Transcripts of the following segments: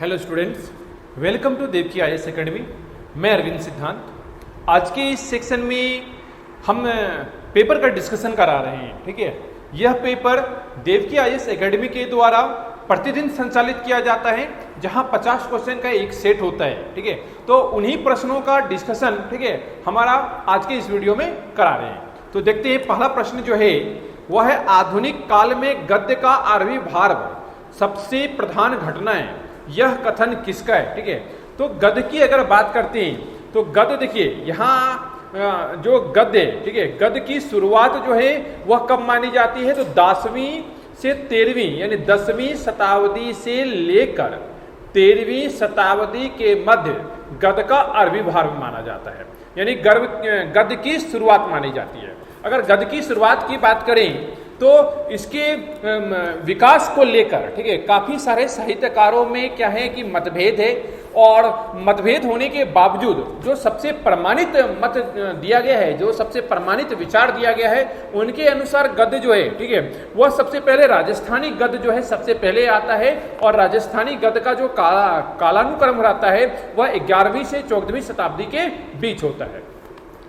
Hello students, welcome to Devki IAS academy. मैं अरविंद सिद्धांत। आज के इस सेक्शन में हम पेपर का डिस्कशन करा रहे हैं। ठीक है, यह पेपर देवकी आईएएस एकेडमी के द्वारा प्रतिदिन संचालित किया जाता है, जहां 50 क्वेश्चन का एक सेट होता है। ठीक है, तो उन्हीं प्रश्नों का डिस्कशन ठीक है हमारा आज के इस वीडियो में करा रहे हैं। तो देखते हैं, पहला प्रश्न जो है वह है आधुनिक काल में गद्य का आविर्भाव सबसे प्रधान घटना है, यह कथन किसका है। ठीक है, तो गद्य की अगर बात करते हैं तो गद्य देखिए यहाँ जो गद्य है, ठीक है, गद्य की शुरुआत जो है वह कब मानी जाती है, तो 10वीं से 13वीं यानी 10वीं शताब्दी से लेकर 13वीं शताब्दी के मध्य गद्य का आविर्भाव माना जाता है, यानी गद्य की शुरुआत मानी जाती है। अगर गद्य की शुरुआत की बात करें तो इसके विकास को लेकर ठीक है काफी सारे साहित्यकारों में क्या है कि मतभेद है, और मतभेद होने के बावजूद जो सबसे प्रमाणित मत दिया गया है, जो सबसे प्रमाणित विचार दिया गया है, उनके अनुसार गद्य जो है ठीक है वह सबसे पहले राजस्थानी गद्य जो है सबसे पहले आता है, और राजस्थानी गद्य का जो कालानुक्रम रहता है वह 11वीं से 14वीं शताब्दी के बीच होता है।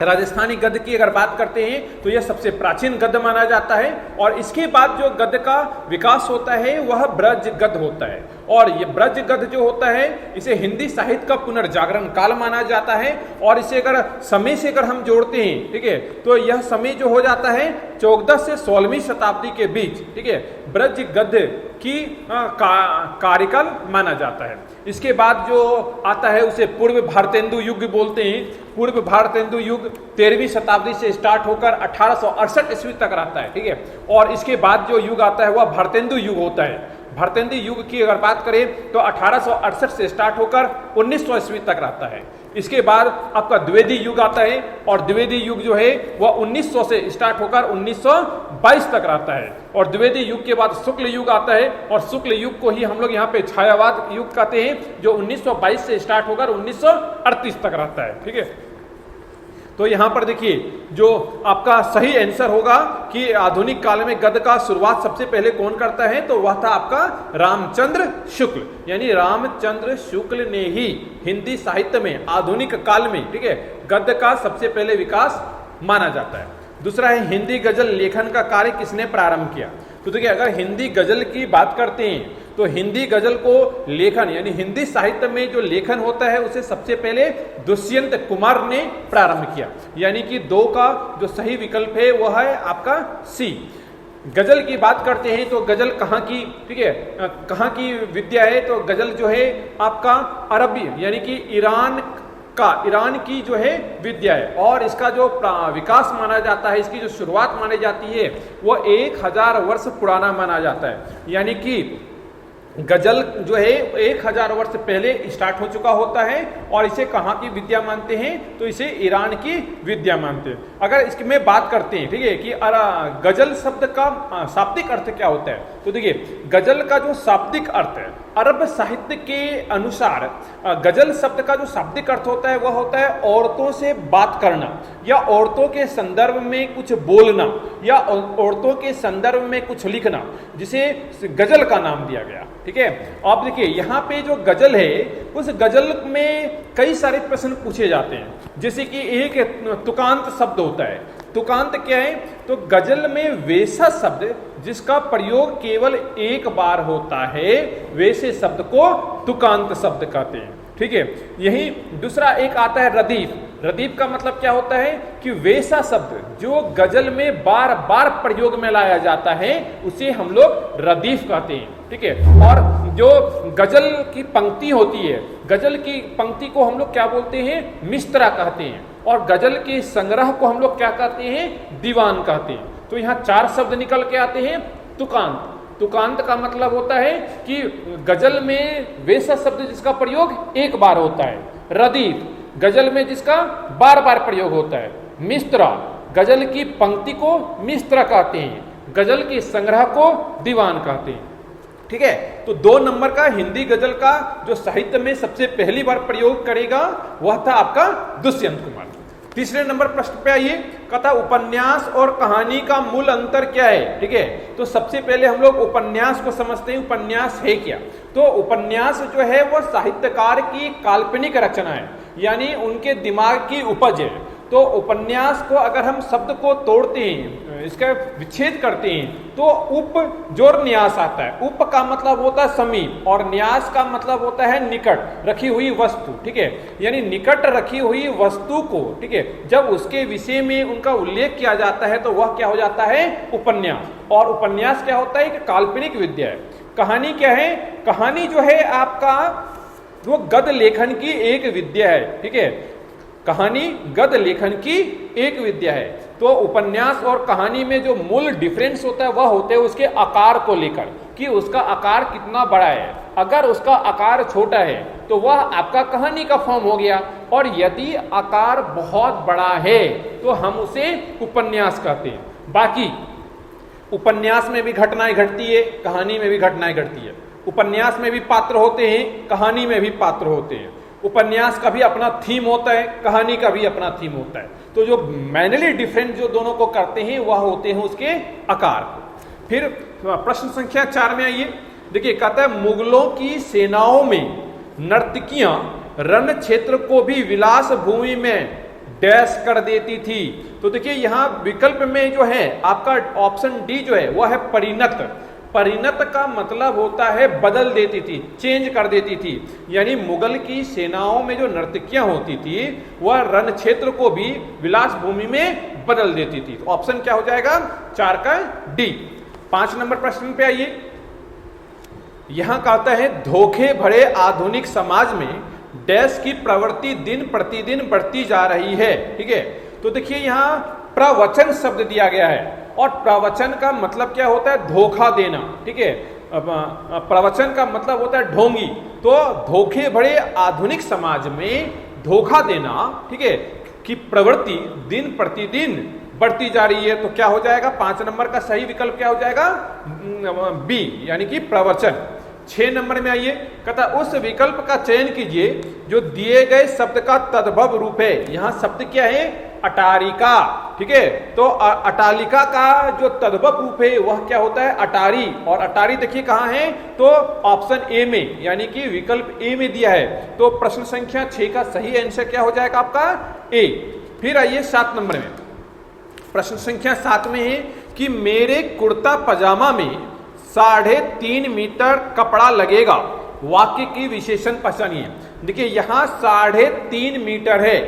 राजस्थानी गद्य की अगर बात करते हैं तो यह सबसे प्राचीन गद्य माना जाता है, और इसके बाद जो गद्य का विकास होता है वह ब्रज गद्य होता है, और ये ब्रज गद्य जो होता है इसे हिंदी साहित्य का पुनर्जागरण काल माना जाता है। और इसे अगर समय से अगर हम जोड़ते हैं ठीक है तो यह समय जो हो जाता है 14 से 16वीं शताब्दी के बीच ठीक है ब्रज गद्य की कार्यकाल माना जाता है। इसके बाद जो आता है उसे पूर्व भारतेंदु युग बोलते हैं। पूर्व भारतेंदु युग 13वीं शताब्दी से स्टार्ट होकर 1868 ईस्वी तक रहता है। ठीक है, और इसके बाद जो युग आता है वह भारतेंदु युग होता है। भारतेंदु युग की अगर बात करें तो 1868 से स्टार्ट होकर 1900 ईस्वी तक रहता है। इसके बाद आपका द्विवेदी युग आता है, और द्विवेदी युग जो है वह 1900 से स्टार्ट होकर 1922 तक रहता है। और द्विवेदी युग के बाद शुक्ल युग आता है, और शुक्ल युग को ही हम लोग यहाँ पे छायावाद युग कहते हैं, जो 1922 से स्टार्ट होकर 1938 तक रहता है। ठीक है, तो यहां पर देखिए जो आपका सही आंसर होगा कि आधुनिक काल में गद्य का शुरुआत सबसे पहले कौन करता है, तो वह था आपका रामचंद्र शुक्ल, यानी रामचंद्र शुक्ल ने ही हिंदी साहित्य में आधुनिक काल में ठीक है गद्य का सबसे पहले विकास माना जाता है। दूसरा है हिंदी गजल लेखन का कार्य किसने प्रारंभ किया। तो देखिए अगर हिंदी गजल की बात करते हैं तो हिंदी गजल को लेखन यानी हिंदी साहित्य में जो लेखन होता है उसे सबसे पहले दुष्यंत कुमार ने प्रारंभ किया, यानी कि 2 का जो सही विकल्प है वह है आपका सी। गजल की बात करते हैं तो गजल कहाँ की ठीक है कहाँ की विद्या है, तो गजल जो है आपका अरबी यानी कि ईरान की जो है विद्या है, और इसका जो विकास माना जाता है, इसकी जो शुरुआत मानी जाती है वह 1000 वर्ष पुराना माना जाता है। यानी कि गजल जो है 1000 वर्ष पहले स्टार्ट हो चुका होता है, और इसे कहाँ की विद्या मानते हैं, तो इसे ईरान की विद्या मानते हैं। अगर इसकी में बात करते हैं ठीक है कि गजल शब्द का शाब्दिक अर्थ क्या होता है, तो देखिए गजल का जो शाब्दिक अर्थ है अरब साहित्य के अनुसार गजल शब्द का जो शाब्दिक अर्थ होता है वह होता है औरतों से बात करना, या औरतों के संदर्भ में कुछ बोलना, या औरतों के संदर्भ में कुछ लिखना, जिसे गजल का नाम दिया गया। ठीक है, आप देखिए यहाँ पे जो गजल है उस गजल में कई सारे प्रश्न पूछे जाते हैं, जैसे कि एक तुकांत शब्द होता है। तुकांत क्या है, तो गजल में वैसा शब्द जिसका प्रयोग केवल एक बार होता है वैसे शब्द को तुकांत शब्द कहते हैं। ठीक है, यही दूसरा एक आता है रदीफ। रदीफ का मतलब क्या होता है कि वैसा शब्द जो गजल में बार बार प्रयोग में लाया जाता है उसे हम लोग रदीफ कहते हैं। ठीक है, और जो गजल की पंक्ति होती है, गजल की पंक्ति को हम लोग क्या बोलते हैं, मिसरा कहते हैं, और गजल के संग्रह को हम लोग क्या कहते हैं, दीवान कहते हैं। तो यहाँ 4 शब्द निकल के आते हैं। तुकांत, तुकांत का मतलब होता है कि गजल में वैसा शब्द जिसका प्रयोग एक बार होता है। रदीफ, गजल में जिसका बार बार प्रयोग होता है। मिस्रा, गजल की पंक्ति को मिस्रा कहते हैं, गजल के संग्रह को दीवान कहते हैं। ठीक है, तो 2 नंबर का हिंदी गजल का जो साहित्य में सबसे पहली बार प्रयोग करेगा वह था आपका दुष्यंत कुमार। तीसरे नंबर प्रश्न पे आइए, कहता उपन्यास और कहानी का मूल अंतर क्या है। ठीक है, तो सबसे पहले हम लोग उपन्यास को समझते हैं, उपन्यास है क्या। तो उपन्यास जो है वो साहित्यकार की काल्पनिक रचना है, यानी उनके दिमाग की उपज है। तो उपन्यास को अगर हम शब्द को तोड़ते हैं, इसका विच्छेद करते हैं, तो उप जोर न्यास आता है। उप का मतलब होता है समीप और न्यास का मतलब होता है निकट रखी हुई वस्तु। ठीक है, यानी निकट रखी हुई वस्तु को, ठीक है, जब उसके विषय में उनका उल्लेख किया जाता है तो वह क्या हो जाता है, उपन्यास। और उपन्यास क्या होता है, एक काल्पनिक विद्या है। कहानी क्या है, कहानी जो है आपका वो गद्य लेखन की एक विद्या है। ठीक है, कहानी गद्य लेखन की एक विद्या है। तो उपन्यास और कहानी में जो मूल डिफरेंस होता है वह होते है उसके आकार को लेकर, कि उसका आकार कितना बड़ा है। अगर उसका आकार छोटा है तो वह आपका कहानी का फॉर्म हो गया, और यदि आकार बहुत बड़ा है तो हम उसे उपन्यास कहते हैं। बाकी उपन्यास में भी घटनाएं घटती है, कहानी में भी घटनाएं घटती है। उपन्यास में भी पात्र होते हैं, कहानी में भी पात्र होते हैं। उपन्यास का भी अपना थीम होता है, कहानी का भी अपना थीम होता है। तो जो मेनली डिफरेंट जो दोनों को करते हैं वह होते हैं उसके आकार को। फिर प्रश्न संख्या 4 में आइए, देखिए कहता है मुगलों की सेनाओं में नर्तकियां रण क्षेत्र को भी विलास भूमि में डैश कर देती थी। तो देखिए यहाँ विकल्प में जो है आपका ऑप्शन डी जो है वह है परिणत। परिणत का मतलब होता है बदल देती थी, चेंज कर देती थी। यानी मुगल की सेनाओं में जो नर्तकियां होती थी वह रण क्षेत्र को भी विलास भूमि में बदल देती थी। तो ऑप्शन क्या हो जाएगा, 4 का डी। 5 नंबर प्रश्न पे आइए, यहां कहता है धोखे भरे आधुनिक समाज में डैश की प्रवृत्ति दिन प्रतिदिन बढ़ती जा रही है। ठीक है, तो देखिए यहाँ प्रवचन शब्द दिया गया है, और प्रवचन का मतलब क्या होता है, धोखा देना। ठीक है, प्रवचन का मतलब होता है ढोंगी। तो धोखे भरे आधुनिक समाज में धोखा देना, ठीक है, की प्रवृत्ति दिन प्रतिदिन बढ़ती जा रही है। तो क्या हो जाएगा, 5 नंबर का सही विकल्प क्या हो जाएगा, बी, यानी कि प्रवचन। 6 नंबर में आइए, कहता उस विकल्प का चयन कीजिए जो दिए गए शब्द का तद्भव रूप है। यहां शब्द क्या है, अटारिका। ठीक है, तो अटालिका का जो तद्भव रूप है वह क्या होता है, अटारी। और अटारी देखिए कहां है, तो ऑप्शन ए में, यानी कि विकल्प ए में दिया है। तो प्रश्न संख्या 6 का सही आंसर क्या हो जाएगा आपका, ए। फिर आइए 7 नंबर में, प्रश्न संख्या 7 में है कि मेरे कुर्ता पजामा में 3.5 मीटर कपड़ा लगेगा, वाक्य की विशेषण पहचानिए। देखिए यहां 3.5 मीटर है,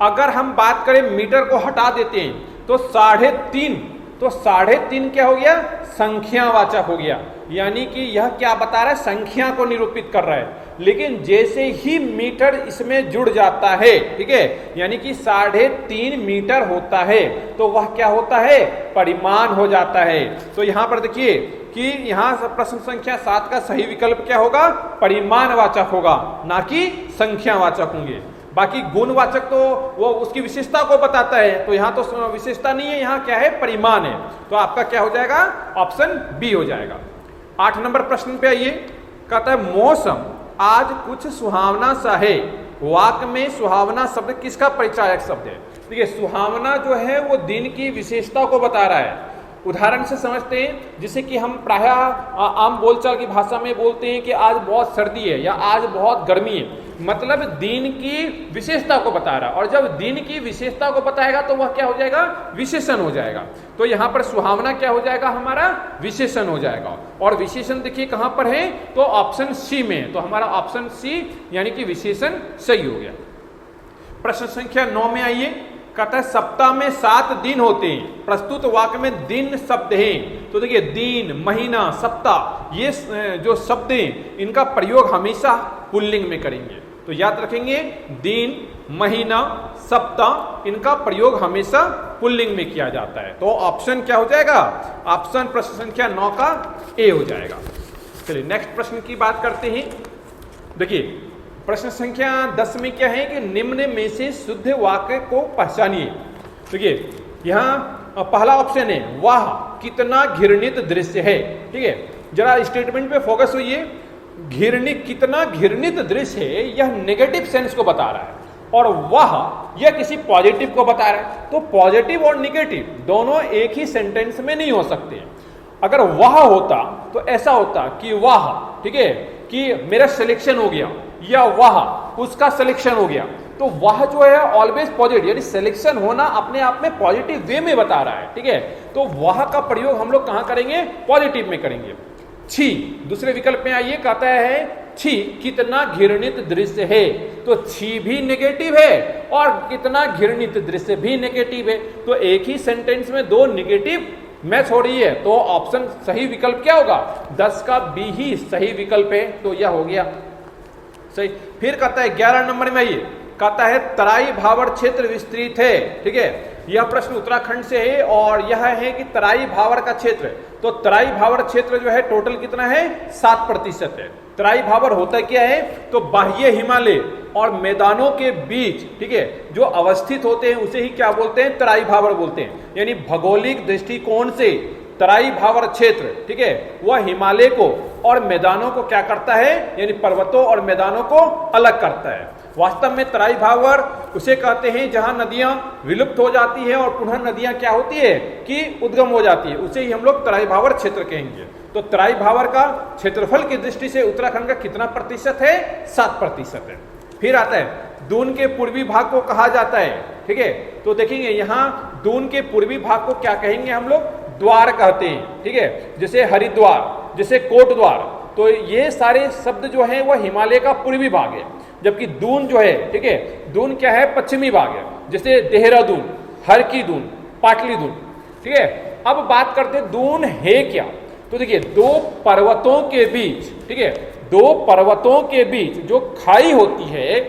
अगर हम बात करें मीटर को हटा देते हैं तो 3.5, तो 3.5 क्या हो गया, संख्यावाचक हो गया। यानी कि यह क्या बता रहा है, संख्या को निरूपित कर रहा है। लेकिन जैसे ही मीटर इसमें जुड़ जाता है, ठीक है, यानी कि 3.5 मीटर होता है तो वह क्या होता है, परिमाण हो जाता है। तो यहां पर देखिए कि यहां प्रश्न संख्या 7 का सही विकल्प क्या होगा, परिमाणवाचक होगा, ना कि संख्यावाचक होंगे। बाकी गुणवाचक तो वो उसकी विशेषता को बताता है, तो यहां तो विशेषता नहीं है, यहां क्या है, परिमाण है। तो आपका क्या हो जाएगा, ऑप्शन बी हो जाएगा। 8 नंबर प्रश्न पे आइए, कहता है मौसम आज कुछ सुहावना सा है, वाक्य में सुहावना शब्द किसका परिचायक शब्द है। देखिए सुहावना जो है वो दिन की विशेषता को बता रहा है। उदाहरण से समझते हैं, जिसे कि हम प्रायः आम बोलचाल की भाषा में बोलते हैं कि आज बहुत सर्दी है या आज बहुत गर्मी है, मतलब दिन की विशेषता को बता रहा है। और जब दिन की विशेषता को बताएगा तो वह क्या हो जाएगा, विशेषण हो जाएगा। तो यहाँ पर सुहावना क्या हो जाएगा, हमारा विशेषण हो जाएगा। और विशेषण देखिए कहाँ पर है, तो ऑप्शन सी में, तो हमारा ऑप्शन सी यानी कि विशेषण सही हो गया। प्रश्न संख्या 9 में आइए, कहता है सप्ताह में 7 दिन होते हैं, प्रस्तुत वाक्य में दिन शब्द है। तो देखिए दिन, महीना, सप्ताह, ये जो शब्द हैं इनका प्रयोग हमेशा पुल्लिंग में करेंगे। तो याद रखेंगे, दिन, महीना, सप्ताह, इनका प्रयोग हमेशा पुल्लिंग में किया जाता है। तो ऑप्शन क्या हो जाएगा, ऑप्शन प्रश्न संख्या 9 का ए हो जाएगा। चलिए नेक्स्ट प्रश्न की बात करते हैं। देखिए प्रश्न संख्या 10 में क्या है कि निम्न में से शुद्ध वाक्य को पहचानिए। देखिए यहाँ पहला ऑप्शन है, वाह कितना घृणित दृश्य है। ठीक है, जरा स्टेटमेंट पे फोकस होइए। घृणित, कितना घृणित दृश्य है, यह नेगेटिव सेंस को बता रहा है। और वह यह किसी पॉजिटिव को बता रहा है। तो पॉजिटिव और निगेटिव दोनों एक ही सेंटेंस में नहीं हो सकते। अगर वह होता तो ऐसा होता कि वह, ठीक है, कि मेरा सिलेक्शन हो गया, या वह उसका सिलेक्शन हो गया। तो वह जो है ऑलवेज पॉजिटिव, यानी सिलेक्शन होना अपने आप में पॉजिटिव वे में बता रहा है, ठीक है। तो वह का प्रयोग हम लोग कहां करेंगे? पॉजिटिव में करेंगे। छी, दूसरे विकल्प में आइए, कहता है छी कितना घृणित दृश्य है। तो छी भी नेगेटिव है और कितना घृणित दृश्य भी नेगेटिव है। तो एक ही सेंटेंस में दो नेगेटिव मैच हो रही है। तो ऑप्शन सही विकल्प क्या होगा? 10 का बी ही सही विकल्प है। तो यह हो गया सही। फिर कहता है 11 नंबर में आइए, कहता है तराई भावर क्षेत्र विस्तृत है, ठीक है। यह प्रश्न उत्तराखंड से है और यह है कि तराई भावर का क्षेत्र, तो तराई भावर क्षेत्र जो है टोटल कितना है? 7% है। तराई भावर होता क्या है? तो बाह्य हिमालय और मैदानों के बीच, ठीक है, जो अवस्थित होते हैं उसे ही क्या बोलते हैं? तराई भावर बोलते हैं। यानी भौगोलिक दृष्टिकोण से तराई भावर क्षेत्र, ठीक है, वह हिमालय को और मैदानों को क्या करता है? यानी पर्वतों और मैदानों को अलग करता है। वास्तव में तराई भावर उसे कहते हैं जहां नदियां विलुप्त हो जाती है और पुनः नदियां क्या होती है कि उद्गम हो जाती है, उसे ही हम लोग तराई भावर क्षेत्र कहेंगे। तो तराई भावर का क्षेत्रफल की दृष्टि से उत्तराखंड का कितना प्रतिशत है? 7% है। फिर आता है दून के पूर्वी भाग को कहा जाता है, ठीक है। तो देखेंगे यहां दून के पूर्वी भाग को क्या कहेंगे हम लोग? द्वार कहते हैं, ठीक है। जैसे हरिद्वार, जैसे कोटद्वार, तो ये सारे शब्द जो है वह हिमालय का पूर्वी भाग है। जबकि दून जो है, ठीक है, दून क्या है? पश्चिमी भाग है। जैसे देहरादून, हर की दून, पाटली दून, ठीक है। अब बात करते हैं दून है क्या। तो देखिए दो पर्वतों के बीच, ठीक है, दो पर्वतों के बीच जो खाई होती है,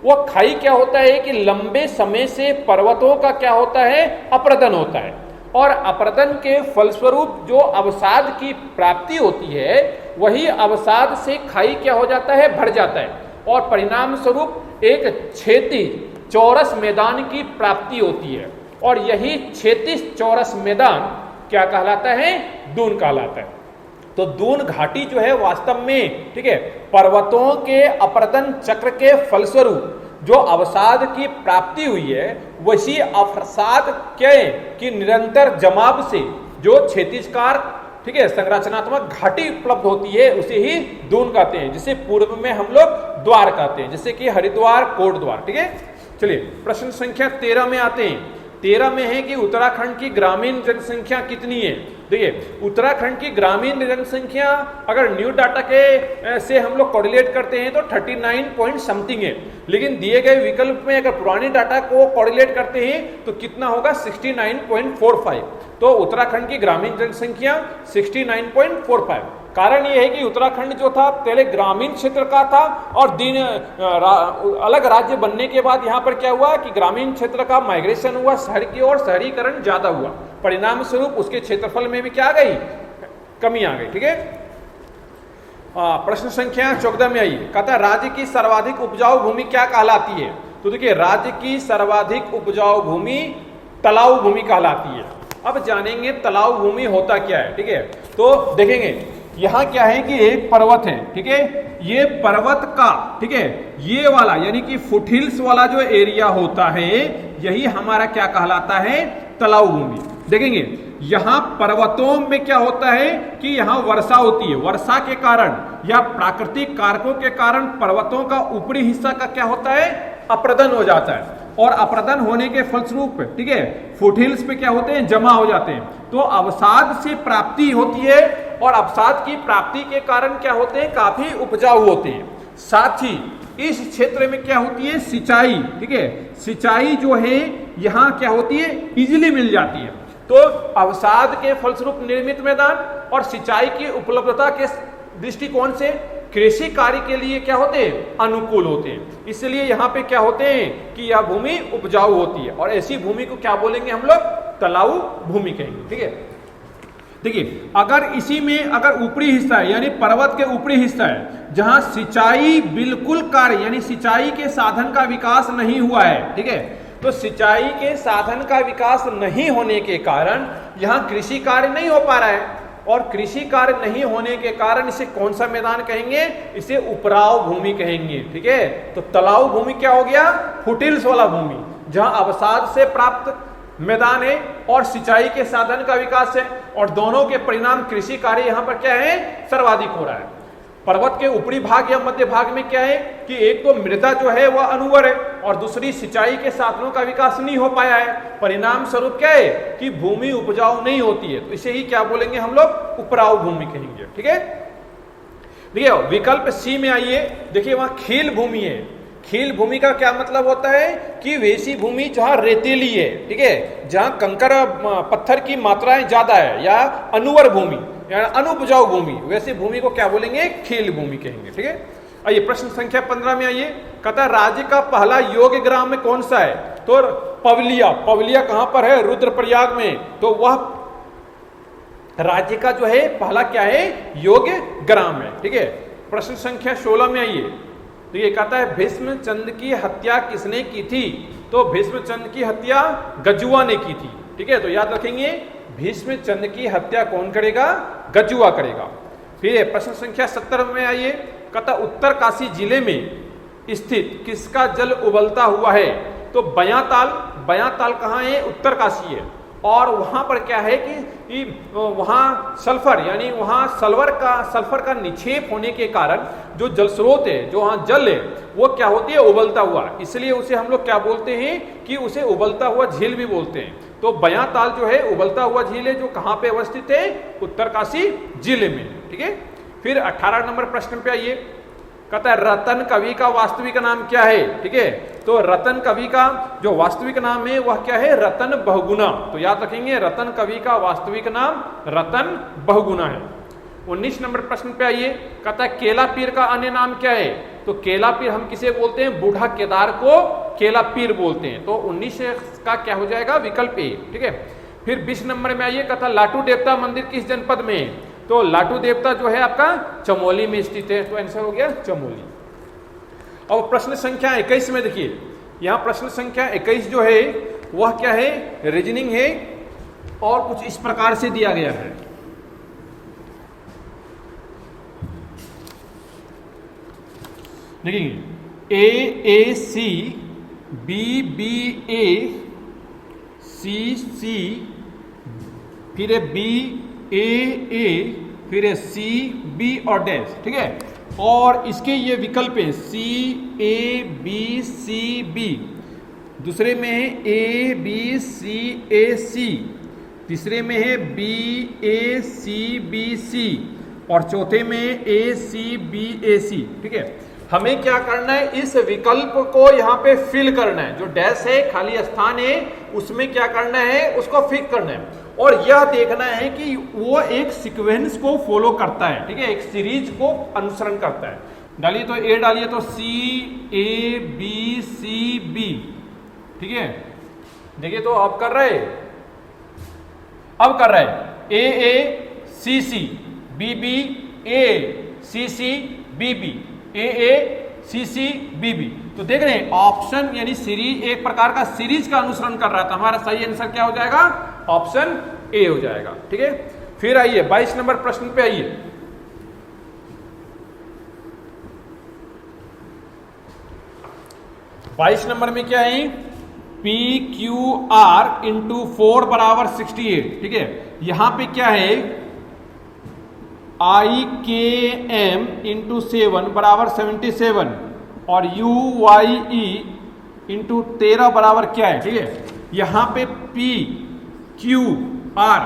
वह खाई क्या होता है कि लंबे समय से पर्वतों का क्या होता है? अपरदन होता है। और अपरदन के फलस्वरूप जो अवसाद की प्राप्ति होती है, वही अवसाद से खाई क्या हो जाता है? भर जाता है और परिणाम स्वरूप एक क्षैतिज चौरस मैदान की प्राप्ति होती है। और यही क्षैतिज चौरस मैदान क्या कहलाता है? दून कहलाता है। तो दून घाटी जो है वास्तव में, ठीक है, पर्वतों के अपरदन चक्र के फलस्वरूप जो अवसाद की प्राप्ति हुई है, वही अवसाद की निरंतर जमाव से जो क्षैतिजकार, ठीक है, संरचनात्मक घाटी उपलब्ध होती है, उसे ही दून कहते हैं। जिसे पूर्व में हम लोग द्वार कहते हैं, जैसे कि हरिद्वार, कोटद्वार, ठीक है। चलिए प्रश्न संख्या 13 में आते हैं। 13 में है कि उत्तराखंड की ग्रामीण जनसंख्या कितनी है। देखिए उत्तराखंड की ग्रामीण जनसंख्या अगर न्यू डाटा के से हम लोग कोरिलेट करते हैं तो 39 पॉइंट समथिंग है, लेकिन दिए गए विकल्प में अगर पुराने डाटा को कोरिलेट करते हैं तो कितना होगा? 69.45। तो उत्तराखंड की ग्रामीण जनसंख्या 69.45। कारण यह है कि उत्तराखंड जो था पहले ग्रामीण क्षेत्र का था और अलग राज्य बनने के बाद यहाँ पर क्या हुआ कि ग्रामीण क्षेत्र का माइग्रेशन हुआ शहर की ओर, शहरीकरण ज्यादा हुआ, परिणाम स्वरूप उसके क्षेत्रफल में भी क्या आ गई? कमी आ गई, ठीक है। प्रश्न संख्या 14 में आइए, कहता है राज्य की सर्वाधिक उपजाऊ भूमि क्या कहलाती है। तो देखिए राज्य की सर्वाधिक उपजाऊ भूमि तलाऊ भूमि कहलाती है। अब जानेंगे तलाऊ भूमि होता क्या है, ठीक है। तो देखेंगे यहां क्या है कि एक पर्वत है, ठीक है, ये पर्वत का, ठीक है, ये वाला यानी कि फुटहिल्स वाला जो एरिया होता है, यही हमारा क्या कहलाता है? तलाऊ भूमि। देखेंगे यहां पर्वतों में क्या होता है कि यहां वर्षा होती है, वर्षा के कारण या प्राकृतिक कारकों के कारण पर्वतों का ऊपरी हिस्सा का क्या होता है? अपरदन हो जाता है और अपरदन होने के फलस्वरूप, ठीक है, फुटहिल्स पे क्या होते हैं? जमा हो जाते हैं। तो अवसाद से प्राप्ति होती है और अवसाद की प्राप्ति के कारण क्या होते हैं? काफी उपजाऊ होते हैं। साथ ही इस क्षेत्र में क्या होती है? सिंचाई, ठीक है, सिंचाई जो है यहाँ क्या होती है? इजीली मिल जाती है। तो अवसाद के फलस्वरूप निर्मित मैदान और सिंचाई की उपलब्धता के दृष्टिकोण से कृषि कार्य के लिए क्या होते हैं? अनुकूल होते हैं। इसलिए यहाँ पे क्या होते हैं कि यह भूमि उपजाऊ होती है और ऐसी भूमि को क्या बोलेंगे हम लोग? तलाऊ भूमि कहेंगे, ठीक है। देखिए अगर इसी में अगर ऊपरी हिस्सा है यानी पर्वत के ऊपरी हिस्सा है जहां सिंचाई बिल्कुल कार्य यानी सिंचाई के साधन का विकास नहीं हुआ है, ठीक है, तो सिंचाई के साधन का विकास नहीं होने के कारण यहां कृषि कार्य नहीं हो पा रहा है। और कृषि कार्य नहीं होने के कारण इसे कौन सा मैदान कहेंगे, इसे उपराव भूमि कहेंगे। ठीक है, तो तलाव भूमि क्या हो गया, फुटिल्स वाला भूमि, जहां अवसाद से प्राप्त मैदान है और सिंचाई के साधन का विकास है, और दोनों के परिणाम कृषि कार्य यहां पर क्या है, सर्वाधिक हो रहा है। पर्वत के ऊपरी भाग या मध्य भाग में क्या है कि एक तो मृदा जो है वह अनुवर है, और दूसरी सिंचाई के साधनों का विकास नहीं हो पाया है। परिणाम स्वरूप क्या है कि भूमि उपजाऊ नहीं होती है, तो इसे ही क्या बोलेंगे हम लोग, उपराव भूमि कहेंगे। ठीक है, देखिए विकल्प सी में आइए, देखिए वहां खील भूमि है। खील भूमि का क्या मतलब होता है कि वैसी भूमि जहां रेतीली है, ठीक है, जहां कंकर पत्थर की मात्राएं ज्यादा है, या अनुवर भूमि या अनुपजाऊ भूमि, वैसी भूमि को क्या बोलेंगे, खील भूमि कहेंगे। ठीक है, आइए प्रश्न संख्या 15 में आइए, कहता है राज्य का पहला योग्य ग्राम में कौन सा है, तो पवलिया। पवलिया कहां पर है, रुद्रप्रयाग में, तो वह राज्य का जो है पहला क्या है, योग्य ग्राम है। ठीक है, प्रश्न संख्या 16 में आइए, तो ये कहता है भीष्मचंद्र की हत्या किसने की थी, तो भीष्मचंद्र की हत्या गजुआ ने की थी। ठीक है, तो याद रखेंगे भीष्मचंद्र की हत्या कौन करेगा, गजुआ करेगा। फिर प्रश्न संख्या 17 में आइए, कहता उत्तर काशी जिले में स्थित किसका जल उबलता हुआ है, तो बयाताल। बयाताल कहाँ है, उत्तर काशी है, और वहां पर क्या है कि वहां सल्फर यानी वहां सल्फर का निक्षेप होने के कारण जो जल स्रोत है, जो वहां जल है, वो क्या होती है, उबलता हुआ, इसलिए उसे हम लोग क्या बोलते हैं कि उसे उबलता हुआ झील भी बोलते हैं। तो बयाताल जो है उबलता हुआ झील है, जो कहां पे अवस्थित है, उत्तरकाशी जिले में। ठीक है, फिर 18 नंबर प्रश्न पे आइए, कहता है रतन कवि का वास्तविक नाम क्या है। ठीक है, तो रतन कवि का जो वास्तविक नाम है वह क्या है, रतन बहुगुणा। तो याद रखेंगे रतन कवि का वास्तविक नाम रतन बहुगुणा है। 19 नंबर प्रश्न पे आइए, कहता है केला पीर का अन्य नाम क्या है, तो केला पीर हम किसे बोलते हैं, बूढ़ा केदार को केला पीर बोलते हैं। तो 19 का क्या हो जाएगा, विकल्प ए। ठीक है, फिर 20 नंबर में आइए, कहता लाटू देवता मंदिर किस जनपद में है, तो लाटू देवता जो है आपका चमोली में स्थित है, तो आंसर हो गया चमोली। अब प्रश्न संख्या 21 में देखिए, यहां प्रश्न संख्या 21 जो है वह क्या है, रीजनिंग है, और कुछ इस प्रकार से दिया गया है। देखिए ए सी, बी ए, सी, फिर ए, फिर है सी और डैश। ठीक है, और इसके ये विकल्प हैं CABCB, दूसरे में है ABCAC, तीसरे में है BACBC, और चौथे में ACBAC। ठीक है, हमें क्या करना है, इस विकल्प को यहाँ पे फिल करना है, जो डैश है, खाली स्थान है, उसमें क्या करना है, उसको फिक्स करना है, और यह देखना है कि वो एक सीक्वेंस को फॉलो करता है। ठीक है, एक सीरीज को अनुसरण करता है। डालिए तो ए डालिए तो CABCB। ठीक है, देखिए तो अब कर रहे, AACC, BBACCBB, AACCBB। तो देख रहे हैं ऑप्शन यानी सीरीज, एक प्रकार का सीरीज का अनुसरण कर रहा था। हमारा सही आंसर क्या हो जाएगा, ऑप्शन ए हो जाएगा। ठीक है, फिर आइए 22 नंबर प्रश्न पे आइए, बाईस नंबर में क्या है, PQR × 4 = 68। ठीक है, यहां पे क्या है, IKM × 7 = 77, और UYE × 13 बराबर क्या है। ठीक है, यहां पे PQR,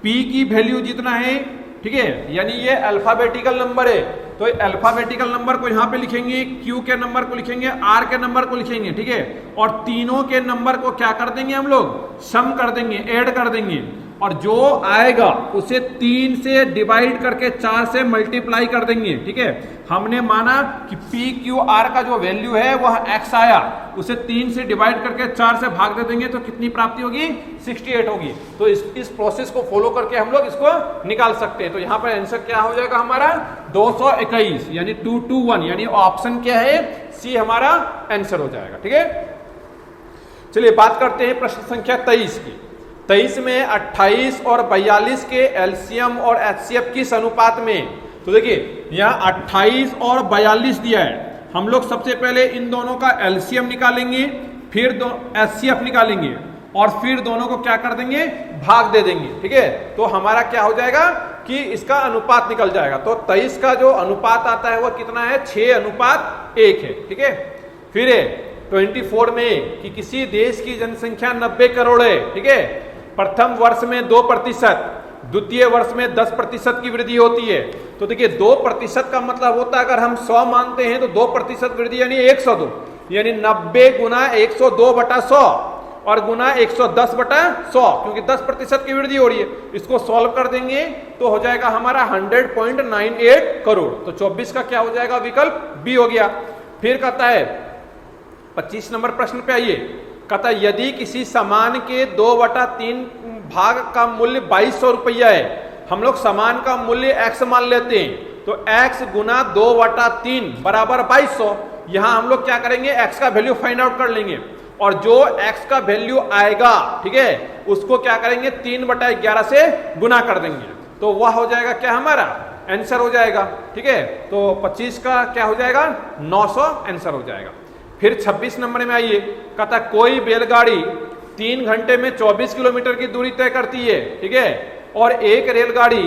P की वैल्यू जितना है, ठीक है, यानी ये अल्फाबेटिकल नंबर है, तो अल्फाबेटिकल नंबर को यहां पे लिखेंगे, Q के नंबर को लिखेंगे, R के नंबर को लिखेंगे। ठीक है, और तीनों के नंबर को क्या कर देंगे हम लोग, सम कर देंगे, ऐड कर देंगे, और जो आएगा उसे 3 से डिवाइड करके 4 से मल्टीप्लाई कर देंगे। ठीक है, हमने माना कि PQR का जो वैल्यू है वह x आया, उसे 3 से डिवाइड करके 4 से भाग दे देंगे, तो कितनी प्राप्ति होगी, 68 होगी। तो इस प्रोसेस को फॉलो करके हम लोग इसको निकाल सकते हैं। तो यहां पर आंसर क्या हो जाएगा हमारा, 221, यानी 221, यानी ऑप्शन क्या है, सी हमारा आंसर हो जाएगा। ठीक है, चलिए बात करते हैं प्रश्न संख्या 23 की। 23 में 28 और 42 के एलसीएम और एचसीएफ किस अनुपात में? तो देखिए यहाँ 28 और 42 दिया है, हम लोग सबसे पहले इन दोनों का एलसीएम निकालेंगे, फिर एचसीएफ निकालेंगे और फिर दोनों को क्या कर देंगे, भाग दे देंगे। ठीक है, तो हमारा क्या हो जाएगा कि इसका अनुपात निकल जाएगा। तो 23 का जो अनुपात आता है वो कितना है, 6:1 है। ठीक है, फिर 24 में कि किसी देश की जनसंख्या 90 करोड़ है। ठीक है, प्रथम वर्ष में 2%, द्वितीय वर्ष में 10% की वृद्धि होती है। तो देखिए 2% का मतलब होता है, अगर हम 100 मानते हैं तो 2% वृद्धि यानी 102, यानी 90 गुना 102/100 और गुना 110/100, क्योंकि 10% की वृद्धि हो रही है। इसको सॉल्व कर देंगे तो हो जाएगा हमारा 100.98 करोड़। तो 24 का क्या हो जाएगा, विकल्प बी हो गया। फिर कहता है 25 नंबर प्रश्न पे आइए, कहता है यदि किसी सामान के 2/3 भाग का मूल्य 2200 रुपया है, हम लोग सामान का मूल्य x मान लेते हैं, तो x गुना 2/3 बराबर 2200। यहां हम लोग क्या करेंगे, x का वैल्यू फाइंड आउट कर लेंगे और जो x का वैल्यू आएगा, ठीक है, उसको क्या करेंगे 3/11 से गुना कर देंगे, तो वह हो जाएगा क्या, हमारा आंसर हो जाएगा। ठीक है, तो 25 का क्या हो जाएगा, 900 आंसर हो जाएगा। फिर 26 नंबर में आइए, कहता कोई बैलगाड़ी 3 घंटे में 24 किलोमीटर की दूरी तय करती है। ठीक है, और एक रेलगाड़ी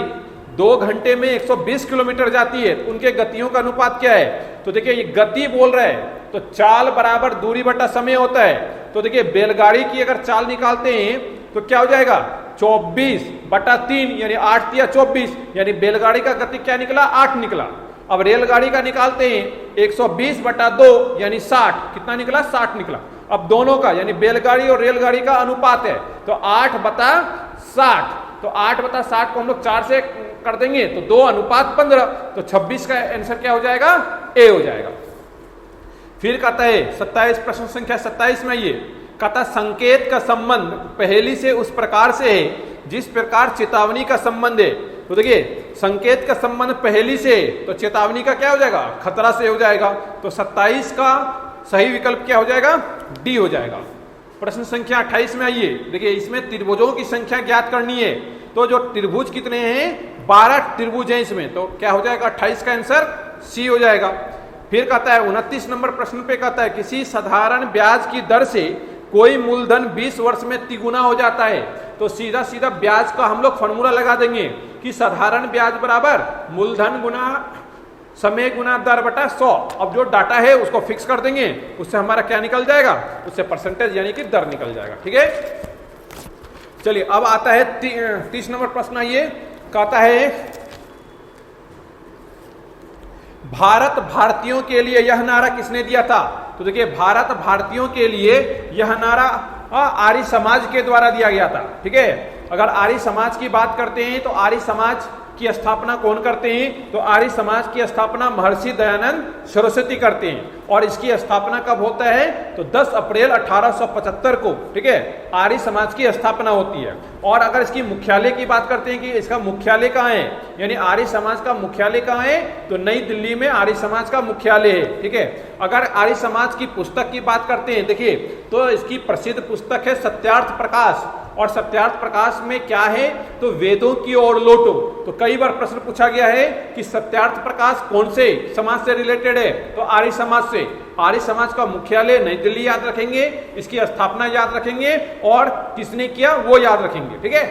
2 घंटे में 120 किलोमीटर जाती है, तो उनके गतियों का अनुपात क्या है? तो देखिए ये गति बोल रहा है, तो चाल बराबर दूरी बटा समय होता है। तो देखिए बैलगाड़ी की अगर चाल निकालते हैं तो क्या हो जाएगा, 24/3 यानी 8 या 24, यानी बैलगाड़ी का गति क्या निकला, 8 निकला। अब रेलगाड़ी का निकालते हैं 120/2 यानी 60, कितना निकला, 60 निकला। अब दोनों का यानी बैलगाड़ी और रेलगाड़ी का अनुपात है, तो 8/60, तो 8/60 को हम लोग 4 से कर देंगे तो 2:15, तो 26 का आंसर क्या हो जाएगा, ए हो जाएगा। फिर कहता है 27 प्रश्न संख्या 27 में, ये कहता संकेत का संबंध पहेली से उस प्रकार से है जिस प्रकार चेतावनी का संबंध है। तो देखिए संकेत का संबंध पहेली से, तो चेतावनी का क्या हो जाएगा, खतरा से हो जाएगा। तो 27 का सही विकल्प क्या हो जाएगा, डी हो जाएगा। प्रश्न संख्या 28 में आइए, देखिए इसमें त्रिभुजों की संख्या ज्ञात करनी है। तो जो त्रिभुज कितने हैं, 12 त्रिभुज हैं इसमें, तो क्या हो जाएगा, 28 का आंसर सी हो जाएगा। फिर कहता है 29 नंबर प्रश्न पे कहता है किसी साधारण ब्याज की दर से कोई मूलधन 20 वर्ष में तिगुना हो जाता है। तो सीधा सीधा ब्याज का हम लोग फॉर्मूला लगा देंगे कि साधारण ब्याज बराबर मूलधन गुना समय गुना दर बटा 100। अब जो डाटा है उसको फिक्स कर देंगे, उससे हमारा क्या निकल जाएगा, उससे परसेंटेज यानी कि दर निकल जाएगा। ठीक है, चलिए अब आता है 30 नंबर प्रश्न। ये कहता है भारत भारतीयों के लिए यह नारा किसने दिया था? तो देखिए भारत भारतीयों के लिए यह नारा आर्य समाज के द्वारा दिया गया था। ठीक है, अगर आर्य समाज की बात करते हैं तो आर्य समाज की स्थापना कौन करते हैं? तो आर्य समाज की स्थापना महर्षि दयानंद सरस्वती करते हैं। और इसकी स्थापना कब होता है? तो 10 अप्रैल 1875 को, ठीक है, आर्य समाज की स्थापना होती है। और अगर इसकी मुख्यालय की बात करते हैं कि इसका मुख्यालय कहाँ है, यानी आर्य समाज का मुख्यालय कहाँ है, तो नई दिल्ली में आर्य समाज का मुख्यालय है। ठीक है, अगर आर्य समाज की पुस्तक की बात करते हैं, देखिए तो इसकी प्रसिद्ध पुस्तक है सत्यार्थ प्रकाश। और सत्यार्थ प्रकाश में क्या है? तो वेदों की ओर लौटो। तो कई बार प्रश्न पूछा गया है कि सत्यार्थ प्रकाश कौन से समाज से रिलेटेड है? तो आर्य समाज से। आर्य समाज का मुख्यालय नई दिल्ली याद रखेंगे, इसकी स्थापना याद रखेंगे और किसने किया वो याद रखेंगे। ठीक है,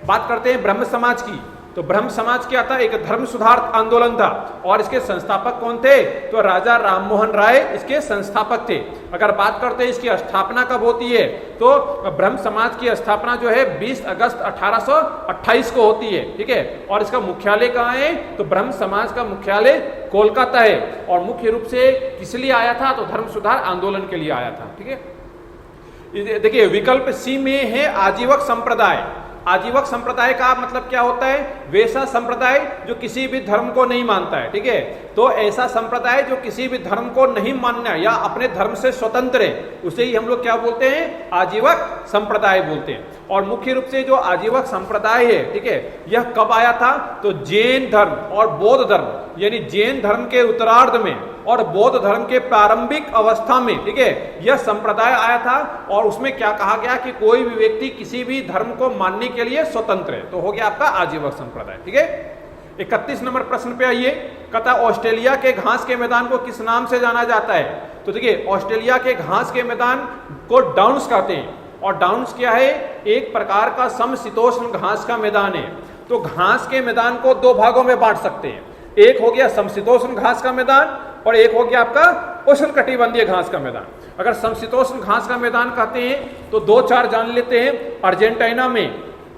बात करते हैं ब्रह्म समाज की। तो ब्रह्म समाज क्या था? एक धर्म सुधार आंदोलन था। और इसके संस्थापक कौन थे? तो राजा राममोहन राय इसके संस्थापक थे। अगर बात करते हैं इसकी स्थापना कब होती है, तो ब्रह्म समाज की स्थापना जो है 20 अगस्त 1828 को होती है। ठीक है, और इसका मुख्यालय कहाँ है? तो ब्रह्म समाज का मुख्यालय कोलकाता है। और मुख्य रूप से किस लिए आया था? तो धर्म सुधार आंदोलन के लिए आया था। ठीक है, देखिए विकल्प सी में है आजीवक संप्रदाय। आजीवक संप्रदाय का मतलब क्या होता है? वैसा संप्रदाय जो किसी भी धर्म को नहीं मानता है। ठीक है, तो ऐसा संप्रदाय जो किसी भी धर्म को नहीं मानना या अपने धर्म से स्वतंत्र है, उसे ही हम लोग क्या बोलते हैं? आजीवक संप्रदाय बोलते हैं। और मुख्य रूप से जो आजीवक संप्रदाय है, ठीक है, यह कब आया था? तो जैन धर्म और बौद्ध धर्म, यानी जैन धर्म के उत्तरार्ध में और बौद्ध धर्म के प्रारंभिक अवस्था में, ठीक है, यह संप्रदाय आया था। और उसमें क्या कहा गया कि कोई भी व्यक्ति किसी भी धर्म को मानने के लिए स्वतंत्र है। तो हो गया आपका आजीवक संप्रदाय, ठीक है। 31 नंबर प्रश्न पे आइए। कहता है ऑस्ट्रेलिया के घास के मैदान को किस नाम से जाना जाता है? तो देखिए, ऑस्ट्रेलिया के घास के मैदान को डाउन्स कहते हैं। और डाउन्स क्या है? एक प्रकार का समशीतोष्ण घास का मैदान है। तो घास के मैदान को दो भागों में बांट सकते हैं। एक हो गया समशीतोष्ण घास का मैदान और एक हो गया आपका उष्णकटिबंधीय घास का मैदान। अगर समशीतोष्ण घास का मैदान कहते हैं तो 2-4 जान लेते हैं।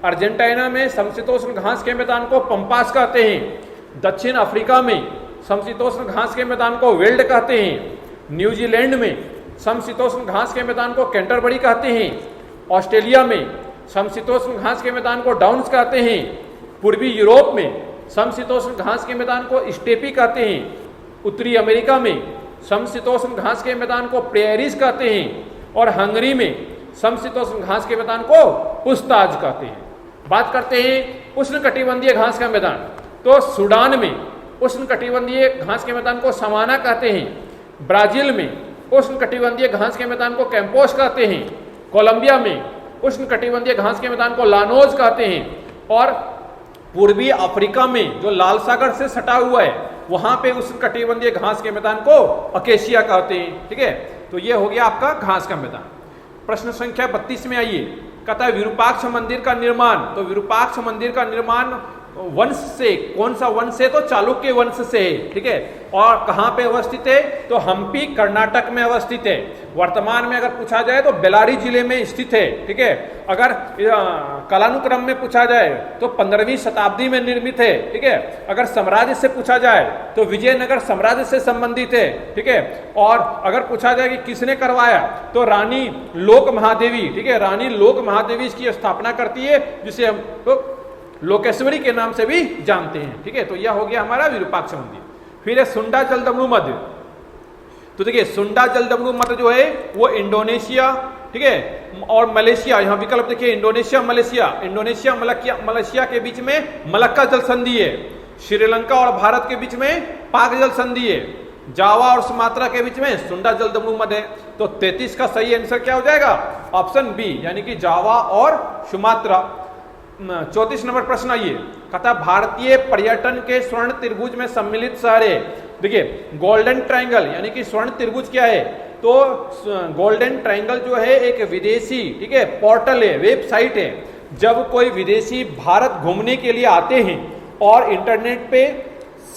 अर्जेंटीना में समशीतोष्ण घास के मैदान को पंपास कहते हैं। दक्षिण अफ्रीका में समशीतोष्ण घास के मैदान को वेल्ड कहते हैं। न्यूजीलैंड में समशीतोष्ण घास के मैदान को कैंटरबरी कहते हैं। ऑस्ट्रेलिया में समशीतोष्ण घास के मैदान को डाउन्स कहते हैं। पूर्वी यूरोप में समशीतोष्ण घास के मैदान को स्टेपी कहते हैं। उत्तरी अमेरिका में समशीतोष्ण घास के मैदान को प्रेयरीज कहते हैं। और हंगरी में समशीतोष्ण घास के मैदान को पुस्ताज कहते हैं। बात करते हैं उष्णकटिबंधीय घास का मैदान। तो सूडान में उष्णकटिबंधीय घास के मैदान को समाना कहते हैं। ब्राजील में उष्णकटिबंधीय घास के मैदान को कैंपोस कहते हैं। कोलंबिया में उष्णकटिबंधीय घास के मैदान को लानोज कहते हैं। और पूर्वी अफ्रीका में जो लाल सागर से सटा हुआ है वहां पे उष्णकटिबंधीय घास के मैदान को अकेशिया कहते हैं, ठीक है। तो ये हो गया आपका घास का मैदान। प्रश्न संख्या 32 में आइए। कहता है विरूपाक्ष मंदिर का निर्माण। तो विरूपाक्ष मंदिर का निर्माण वंश से, कौन सा वंश से? तो चालुक्य वंश से है, ठीक है। और कहां पे अवस्थित है? तो हम्पी कर्नाटक में अवस्थित है। वर्तमान में अगर पूछा जाए तो बेल्लारी जिले में स्थित है, ठीक है। अगर कालानुक्रम में पूछा जाए तो 15वीं शताब्दी में निर्मित है, ठीक है। अगर साम्राज्य से पूछा जाए तो विजयनगर साम्राज्य से संबंधित है, ठीक है। और अगर पूछा जाए कि किसने करवाया तो रानी लोक महादेवी, ठीक है, रानी लोक महादेवी इसकी स्थापना करती है, जिसे हम तो लोकेश्वरी के नाम से भी जानते हैं, ठीक है। तो यह हो गया हमारा विरूपाक्ष मंदिर। फिर है सुंडा जलदम्बु मठ। तो देखिए सुंडा जलदम्बु मठ जो है वो इंडोनेशिया, ठीक है, और मलेशिया, यहाँ विकल्प देखिए इंडोनेशिया मलेशिया के बीच में मलक्का जल संधि है। श्रीलंका और भारत के बीच में पाक जल संधि है। जावा और सुमात्रा के बीच में सुंडा जलदम्बु मठ है। तो 33 का सही आंसर क्या हो जाएगा? ऑप्शन बी, यानी कि जावा और सुमात्रा। 34 नंबर प्रश्न आइए। कहता भारतीय पर्यटन के स्वर्ण त्रिभुज में सम्मिलित शहर है। देखिए गोल्डन ट्रायंगल, यानी कि स्वर्ण त्रिभुज क्या है? तो गोल्डन ट्रायंगल जो है एक विदेशी, ठीक है, पोर्टल है, वेबसाइट है। जब कोई विदेशी भारत घूमने के लिए आते हैं और इंटरनेट पे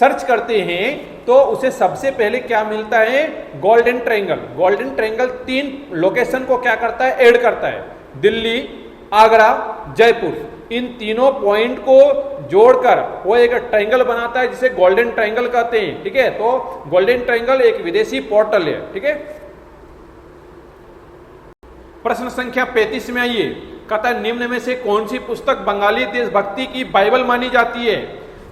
सर्च करते हैं तो उसे सबसे पहले क्या मिलता है? Golden triangle. Golden triangle 3 location को क्या करता है? ऐड करता है। दिल्ली, आगरा, जयपुर, इन तीनों पॉइंट को जोड़कर वो एक ट्रायंगल बनाता है जिसे गोल्डन ट्रायंगल कहते हैं, ठीक है। तो गोल्डन ट्रायंगल एक विदेशी पोर्टल है, ठीक है। प्रश्न संख्या 35 में आइए। कहता है निम्न में से कौन सी पुस्तक बंगाली देशभक्ति की बाइबल मानी जाती है?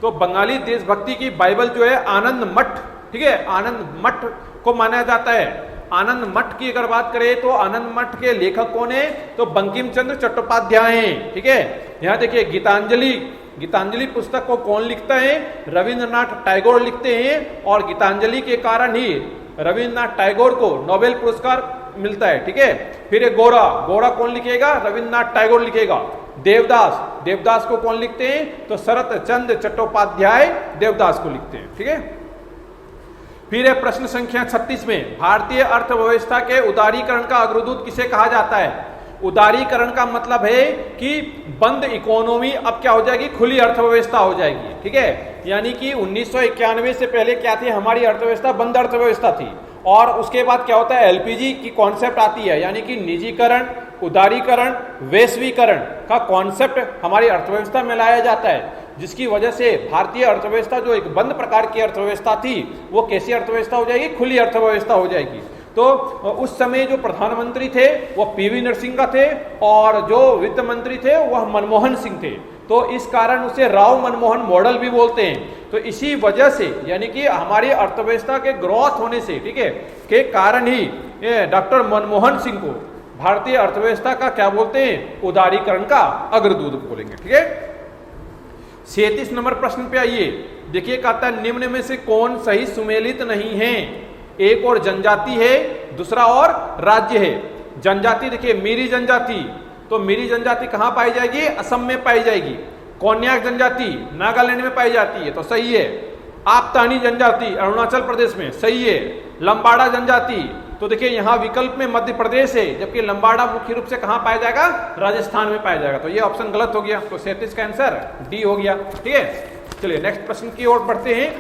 तो बंगाली देशभक्ति की बाइबल जो है आनंद मठ, ठीक है, आनंद मठ को माना जाता है। आनंद मठ की अगर बात करें तो आनंद मठ के लेखक कौन है? तो बंकिम चंद्र चट्टोपाध्याय हैं, ठीक है। यहाँ देखिए गीतांजलि पुस्तक को कौन लिखता है? रविंद्रनाथ टैगोर लिखते हैं। और गीतांजलि के कारण ही रविंद्रनाथ टैगोर को नोबेल पुरस्कार मिलता है, ठीक है। फिर ये गोरा कौन लिखेगा? रविंद्रनाथ टैगोर लिखेगा। देवदास को कौन लिखते हैं? तो शरत चंद्र चट्टोपाध्याय देवदास को लिखते हैं, ठीक है। फिर है प्रश्न संख्या 36 में। भारतीय अर्थव्यवस्था के उदारीकरण का अग्रदूत किसे कहा जाता है? उदारीकरण का मतलब है कि बंद इकोनॉमी अब क्या हो जाएगी? खुली अर्थव्यवस्था हो जाएगी, ठीक है। यानी कि 1991 से पहले क्या थी? हमारी अर्थव्यवस्था बंद अर्थव्यवस्था थी। और उसके बाद क्या होता है? एलपीजी की कॉन्सेप्ट आती है, यानी कि निजीकरण, उदारीकरण, वैश्वीकरण का कॉन्सेप्ट हमारी अर्थव्यवस्था में लाया जाता है, जिसकी वजह से भारतीय अर्थव्यवस्था जो एक बंद प्रकार की अर्थव्यवस्था थी वो कैसी अर्थव्यवस्था हो जाएगी? खुली अर्थव्यवस्था हो जाएगी। तो उस समय जो प्रधानमंत्री थे वो पीवी नरसिम्हा थे और जो वित्त मंत्री थे वह मनमोहन सिंह थे। तो इस कारण उसे राव मनमोहन मॉडल भी बोलते हैं। तो इसी वजह से, यानी कि हमारी अर्थव्यवस्था के ग्रोथ होने से, ठीक है, के कारण ही डॉक्टर मनमोहन सिंह को भारतीय अर्थव्यवस्था का क्या बोलते हैं, उदारीकरण का अग्रदूत बोलेंगे। ठीक है, 37 नंबर प्रश्न पे आइए। देखिए कहता है निम्न में से कौन सही सुमेलित नहीं है। एक और जनजाति है, दूसरा और राज्य है। जनजाति देखिए मीरी जनजाति, तो मीरी जनजाति कहां पाई जाएगी, असम में पाई जाएगी। कोन्याक जनजाति नागालैंड में पाई जाती है, तो सही है। आपतानी जनजाति अरुणाचल प्रदेश में, सही है। लंबाड़ा जनजाति, तो देखिए यहां विकल्प में मध्य प्रदेश है, जबकि लंबाड़ा मुख्य रूप से कहां पाया जाएगा, राजस्थान में पाया जाएगा। तो ये ऑप्शन गलत हो गया, तो 37 का आंसर डी हो गया। ठीक है, चलिए नेक्स्ट प्रश्न की ओर बढ़ते हैं।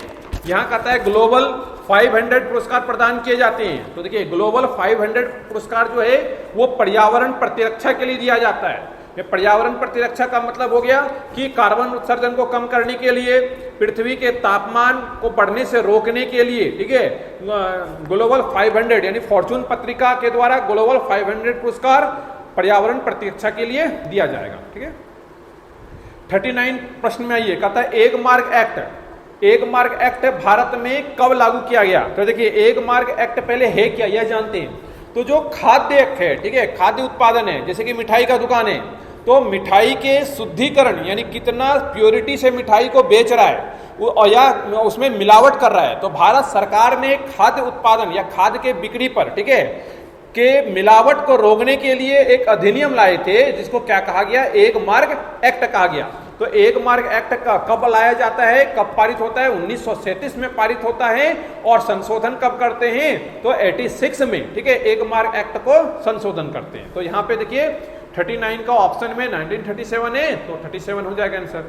यहां कहता है ग्लोबल 500 पुरस्कार प्रदान किए जाते हैं। तो देखिए ग्लोबल 500 पुरस्कार जो है वो पर्यावरण प्रतिरक्षा के लिए दिया जाता है। ये पर्यावरण प्रतिरक्षा का मतलब हो गया कि कार्बन उत्सर्जन को कम करने के लिए, पृथ्वी के तापमान को बढ़ने से रोकने के लिए। ठीक है, ग्लोबल 500 यानी फॉर्चून पत्रिका के द्वारा ग्लोबल 500 पुरस्कार पर्यावरण प्रतिरक्षा के लिए दिया जाएगा। ठीक है, 39 प्रश्न में आइए। कहता है एक मार्ग एक्ट, एक मार्ग एक्ट भारत में कब लागू किया गया। तो देखिए एक मार्ग एक्ट पहले है क्या, यह जानते हैं। तो जो खाद्य एक्ट है, ठीक है, खाद्य उत्पादन है, जैसे कि मिठाई का दुकान है, तो मिठाई के शुद्धिकरण यानी कितना प्योरिटी से मिठाई को बेच रहा है या उसमें मिलावट कर रहा है, तो भारत सरकार ने खाद्य उत्पादन या खाद्य के बिक्री पर, ठीक है, के मिलावट को रोकने के लिए एक अधिनियम लाए थे, जिसको क्या कहा गया, एक मार्ग एक्ट कहा गया। तो एक मार्ग एक्ट का कब लाया जाता है, कब पारित होता है, 1937 में पारित होता है। और संशोधन कब करते हैं, तो 86 में, ठीक है, एक मार्ग एक्ट को संशोधन करते हैं। तो यहाँ पे देखिए 39 का ऑप्शन में 1937 है, तो 37 हो जाएगा आंसर।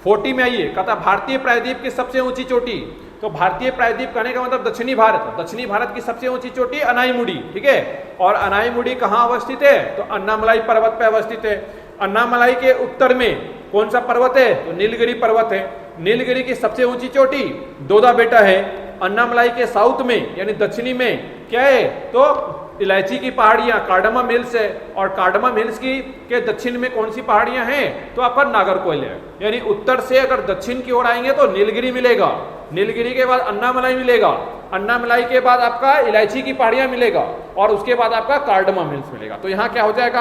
40 में आइए। कहता भारतीय प्रायद्वीप की सबसे ऊंची चोटी। तो भारतीय प्रायद्वीप कहने का मतलब दक्षिणी भारत, दक्षिणी भारत की सबसे ऊंची चोटी अनाईमुड़ी, ठीक है। और अनाईमुड़ी कहाँ अवस्थित है, तो अन्नामलाई पर्वत पे अवस्थित है। अन्नामलाई के उत्तर में कौन सा पर्वत है, तो नीलगिरी पर्वत है। नीलगिरी की सबसे ऊंची चोटी दोदा बेटा है। अन्नामलाई के साउथ में यानी दक्षिणी में क्या है, तो इलायची की पहाड़ियां कार्डमम हिल्स है। और कार्डमम हिल्स की के दक्षिण में कौन सी पहाड़ियां हैं, तो आपका नागरकोइल है। यानी उत्तर से अगर दक्षिण की ओर आएंगे तो नीलगिरी मिलेगा, नीलगिरी के बाद अन्नामलाई मिलेगा, अन्नामलाई के बाद आपका इलायची की पहाड़ियां मिलेगा, और उसके बाद आपका कार्डमम हिल्स मिलेगा। तो यहाँ क्या हो जाएगा,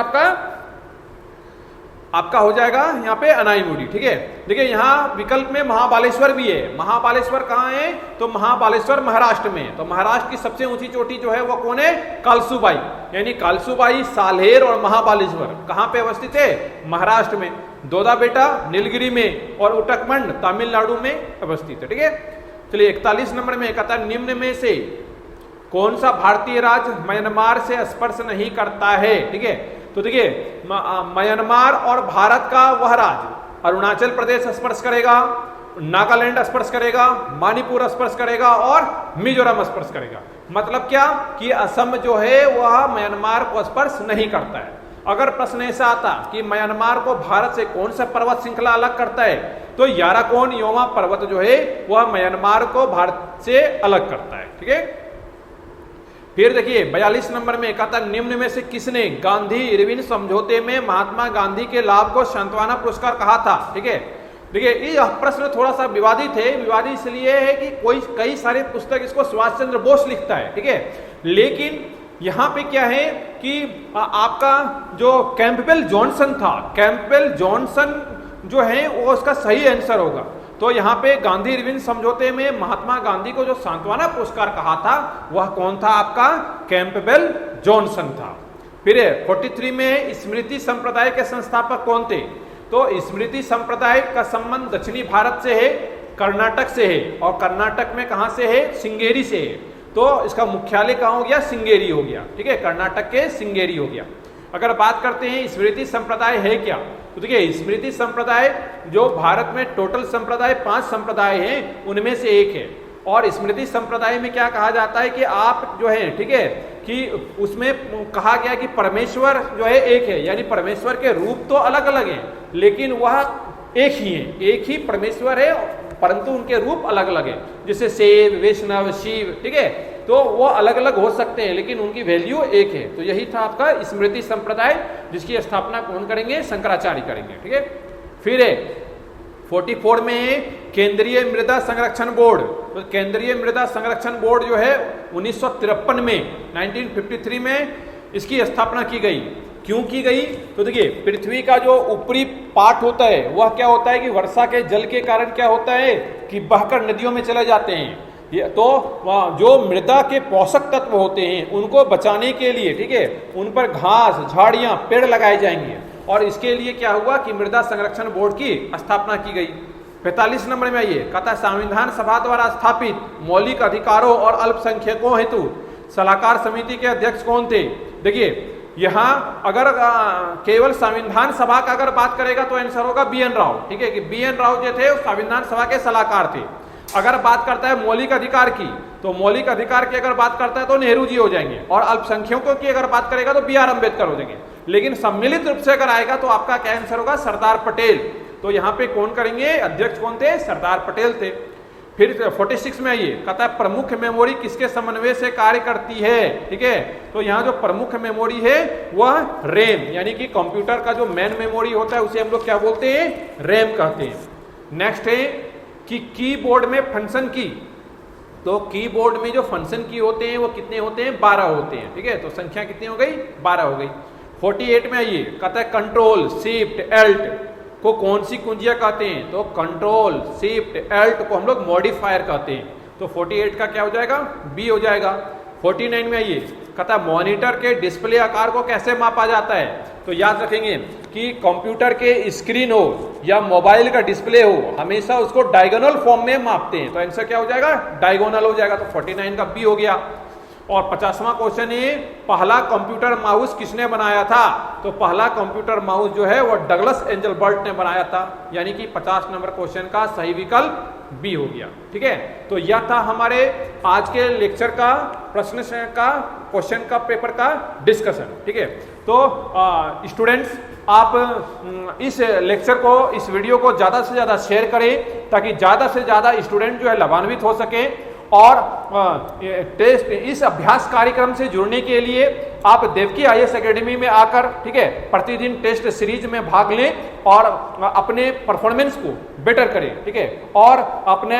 आपका हो जाएगा यहाँ पे अनाईमुड़ी, ठीक है। देखिए यहाँ विकल्प में महाबालेश्वर भी है। महाबालेश्वर कहाँ है, तो महाबालेश्वर महाराष्ट्र में। तो महाराष्ट्र की सबसे ऊंची चोटी जो है वो कौन है, कालसूबाई। यानी कालसूबाई, साल्हेर और महाबालेश्वर कहाँ पे अवस्थित है, महाराष्ट्र में। दोदा बेटा नीलगिरी में, और उटकमंड तमिलनाडु में अवस्थित है, ठीक है। चलिए 41 नंबर में कहता है निम्न में से कौन सा भारतीय राज्य म्यांमार से स्पर्श नहीं करता है, ठीक है। तो देखिए म्यांमार और भारत का वह राज्य, अरुणाचल प्रदेश स्पर्श करेगा, नागालैंड स्पर्श करेगा, मणिपुर स्पर्श करेगा और मिजोरम स्पर्श करेगा। मतलब क्या कि असम जो है वह म्यांमार को स्पर्श नहीं करता है। अगर प्रश्न ऐसा आता कि म्यांमार को भारत से कौन सा पर्वत श्रृंखला अलग करता है, तो याराकोन योमा पर्वत जो है वह म्यांमार को भारत से अलग करता है, ठीक है। फिर देखिए 42 नंबर में कहता निम्न में से किसने गांधी इरविन समझौते में महात्मा गांधी के लाभ को सांत्वना पुरस्कार कहा था, ठीक है। देखिए यह प्रश्न थोड़ा सा विवादित है। विवादित इसलिए है कि कई सारे पुस्तक इसको सुभाष चंद्र बोस लिखता है, ठीक है। लेकिन यहाँ पे क्या है कि आपका जो कैंपबेल जॉनसन था, कैंपबेल जॉनसन जो है वो उसका सही आंसर होगा। तो यहाँ पे गांधी इरविन समझौते में महात्मा गांधी को जो सांत्वना पुरस्कार कहा था वह कौन था, आपका कैंपबेल जॉनसन था। फिर 43 में स्मृति संप्रदाय के संस्थापक कौन थे, तो स्मृति संप्रदाय का संबंध दक्षिणी भारत से है, कर्नाटक से है। और कर्नाटक में कहां से है, सिंगेरी से है। तो इसका मुख्यालय कहां हो गया, सिंगेरी हो गया, ठीक है, कर्नाटक के सिंगेरी हो गया। अगर बात करते हैं स्मृति संप्रदाय है क्या, तो देखिए स्मृति संप्रदाय जो भारत में टोटल संप्रदाय 5 संप्रदाय हैं उनमें से एक है। और स्मृति संप्रदाय में क्या कहा जाता है कि आप जो है, ठीक है, कि उसमें कहा गया कि परमेश्वर जो है एक है, यानी परमेश्वर के रूप तो अलग अलग हैं लेकिन वह एक ही है, एक ही परमेश्वर है, परंतु उनके रूप अलग अलग है। जैसे शैव, वैष्णव, शिव, ठीक है, तो वो अलग अलग हो सकते हैं लेकिन उनकी वैल्यू एक है। तो यही था आपका स्मृति संप्रदाय, जिसकी स्थापना कौन करेंगे, शंकराचार्य करेंगे, ठीक है। फिर 44 में केंद्रीय मृदा संरक्षण बोर्ड। तो केंद्रीय मृदा संरक्षण बोर्ड जो है 1953 में 1953 में इसकी स्थापना की गई। क्यों की गई? तो देखिए, पृथ्वी का जो ऊपरी पार्ट होता है वह क्या होता है कि वर्षा के जल के कारण क्या होता है कि बहकर नदियों में चले जाते हैं। ये तो जो मृदा के पोषक तत्व होते हैं उनको बचाने के लिए, ठीक है, उन पर घास, झाड़ियां, पेड़ लगाए जाएंगे। और इसके लिए क्या हुआ कि मृदा संरक्षण बोर्ड की स्थापना की गई। 45 नंबर में आइए, कहता है संविधान सभा द्वारा स्थापित मौलिक अधिकारों और अल्पसंख्यकों हेतु सलाहकार समिति के अध्यक्ष कौन थे? देखिए, यहां अगर केवल संविधान सभा का अगर बात करेगा तो आंसर होगा बी.एन. राव, ठीक है, कि बी.एन. राव जो थे संविधान सभा के सलाहकार थे। अगर बात करता है मौलिक अधिकार की, तो मौलिक अधिकार की अगर बात करता है तो नेहरू जी हो जाएंगे, और अल्पसंख्यकों की अगर बात करेगा तो बी.आर. अम्बेडकर हो जाएंगे। लेकिन सम्मिलित रूप से अगर आएगा तो आपका क्या आंसर होगा? सरदार पटेल। तो यहाँ पे कौन करेंगे? अध्यक्ष कौन थे? सरदार पटेल थे। फिर 46 में आइए, कहता है प्रमुख मेमोरी किसके समन्वय से कार्य करती है? ठीक है, तो यहाँ जो प्रमुख मेमोरी है वह रैम, यानी कि कंप्यूटर का जो मेन मेमोरी होता है उसे हम लोग क्या बोलते हैं? रैम कहते हैं। नेक्स्ट है कि कीबोर्ड में फंक्शन की, तो कीबोर्ड में जो फंक्शन की होते हैं वो कितने होते हैं? 12 होते हैं। ठीक है, तो संख्या कितनी हो गई? 12 हो गई। 48 में आइए, कहता है कंट्रोल शिफ्ट एल्ट को कौन सी कुंजियां कहते हैं? तो कंट्रोल शिफ्ट एल्ट को हम लोग मॉडिफायर कहते हैं। तो 48 का क्या हो जाएगा? बी हो जाएगा। 49 में आइए, कहता है मॉनिटर के डिस्प्ले आकार को कैसे मापा जाता है? तो याद रखेंगे कि कंप्यूटर के स्क्रीन हो या मोबाइल का डिस्प्ले हो, हमेशा उसको डायगोनल फॉर्म में मापते हैं। तो आंसर क्या हो जाएगा? डायगोनल हो जाएगा। तो 49 का बी हो गया। और 50वां क्वेश्चन है, पहला कंप्यूटर माउस किसने बनाया था? तो पहला कंप्यूटर माउस जो है वो डगलस एंजलबर्ट ने बनाया था, यानी कि 50 नंबर क्वेश्चन का सही विकल्प बी हो गया। ठीक है, तो यह था हमारे आज के लेक्चर का प्रश्न का क्वेश्चन का पेपर का डिस्कशन। ठीक है, तो स्टूडेंट्स आप इस लेक्चर को, इस वीडियो को ज़्यादा से ज़्यादा शेयर करें ताकि ज़्यादा से ज़्यादा स्टूडेंट जो है लाभान्वित हो सके। और टेस्ट इस अभ्यास कार्यक्रम से जुड़ने के लिए आप देवकी आईएएस एकेडमी में आकर, ठीक है, प्रतिदिन टेस्ट सीरीज में भाग लें और अपने परफॉर्मेंस को बेटर करें। ठीक है, और अपने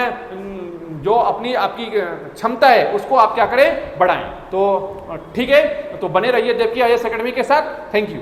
जो आपकी क्षमता है उसको आप क्या करें? बढ़ाएं। तो ठीक है, तो बने रहिए देवकी आईएएस एकेडमी के साथ। Thank you.